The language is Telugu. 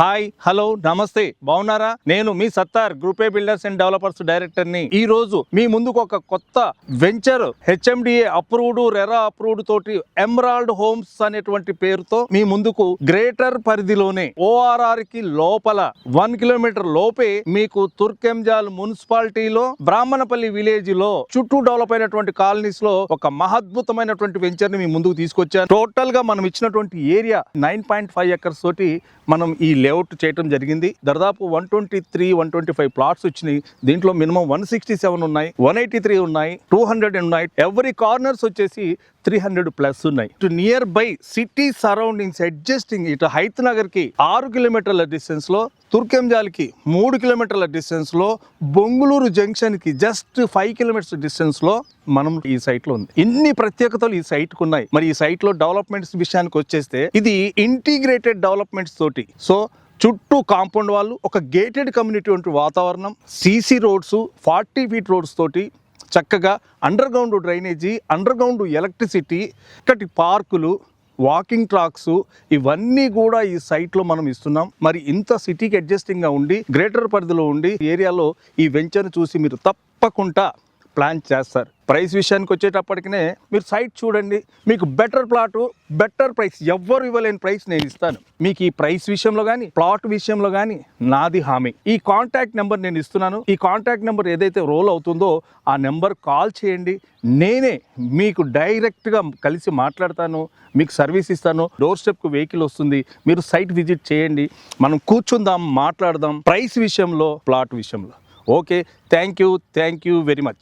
హాయ్ హలో నమస్తే బాగున్నారా? నేను మీ Sattar group a builders and developers director ని. ఈ రోజు మీ ముందుకు ఒక కొత్త venture HMDA approved RERA approved తోటి ఎమరాల్డ్ హోమ్స్ అనేటువంటి పేరుతో మీ ముందుకు గ్రేటర్ పరిధిలోనే ORR కి లోపల 1 కిలోమీటర్ లోపే మీకు తుర్కెంజాల్ మున్సిపాలిటీలో బ్రాహ్మణపల్లి విలేజ్ లో చుట్టూ డెవలప్ అయినటువంటి కాలనీస్ లో ఒక మహద్భుతమైనటువంటి వెంచర్ ని మీ ముందుకు తీసుకొచ్చాను. టోటల్ గా మనం ఇచ్చినటువంటి ఏరియా 9.5 ఎకర్స్ తోటి మనం ఈ లేఅవుట్ చేయడం జరిగింది. దాదాపు 123-125 ప్లాట్స్ వచ్చినాయి. దీంట్లో మినిమం 167 ఉన్నాయి, 183 ఉన్నాయి, 200 ఉన్నాయి. ఎవ్రీ కార్నర్స్ వచ్చేసి 300+ ఉన్నాయి. Near by city surroundings adjusting ఇటు హైత్ నగర్ కి 6 కిలోమీటర్ల డిస్టెన్స్ లో, తుర్కెంజాల్ కి 3 కిలోమీటర్ల డిస్టెన్స్ లో, బొంగుళూరు జంక్షన్ కి జస్ట్ 5 కిలోమీటర్స్ డిస్టెన్స్ లో మనం ఈ సైట్ లో ఉంది. ఇన్ని ప్రత్యేకతలు ఈ సైట్ కు ఉన్నాయి. మరి ఈ సైట్ లో డెవలప్మెంట్స్ విషయానికి వచ్చేస్తే ఇది ఇంటిగ్రేటెడ్ డెవలప్మెంట్స్ తోటి, సో చుట్టూ కాంపౌండ్ వాళ్ళు, ఒక గేటెడ్ కమ్యూనిటీ వంటి వాతావరణం, CC రోడ్స్, 40 ఫీట్ రోడ్స్ తోటి చక్కగా under ground drainage, under ground electricity, ఇక్కడి పార్కులు, వాకింగ్ ట్రాక్స్, ఇవన్నీ కూడా ఈ సైట్లో మనం ఇస్తున్నాం. మరి ఇంత సిటీకి అడ్జస్టింగ్గా ఉండి గ్రేటర్ పరిధిలో ఉండి ఏరియాలో ఈ వెంచర్ చూసి మీరు తప్పకుండా ప్లాన్ చేస్తారు. ప్రైస్ విషయానికి వచ్చేటప్పటికనే మీరు సైట్ చూడండి, మీకు బెటర్ ప్లాట్, బెటర్ ప్రైస్, ఎవ్వరు ఇవ్వలేని ప్రైస్ నేను ఇస్తాను. మీకు ఈ ప్రైస్ విషయంలో కానీ, ప్లాట్ విషయంలో కానీ నాది హామీ. ఈ కాంటాక్ట్ నెంబర్ నేను ఇస్తున్నాను. ఈ కాంటాక్ట్ నెంబర్ ఏదైతే రోల్ అవుతుందో ఆ నెంబర్ కాల్ చేయండి. నేనే మీకు డైరెక్ట్గా కలిసి మాట్లాడతాను, మీకు సర్వీస్ ఇస్తాను. డోర్ స్టెప్కు వెహికల్ వస్తుంది, మీరు సైట్ విజిట్ చేయండి, మనం కూర్చుందాం, మాట్లాడదాం ప్రైస్ విషయంలో, ప్లాట్ విషయంలో. Okay, thank you very much.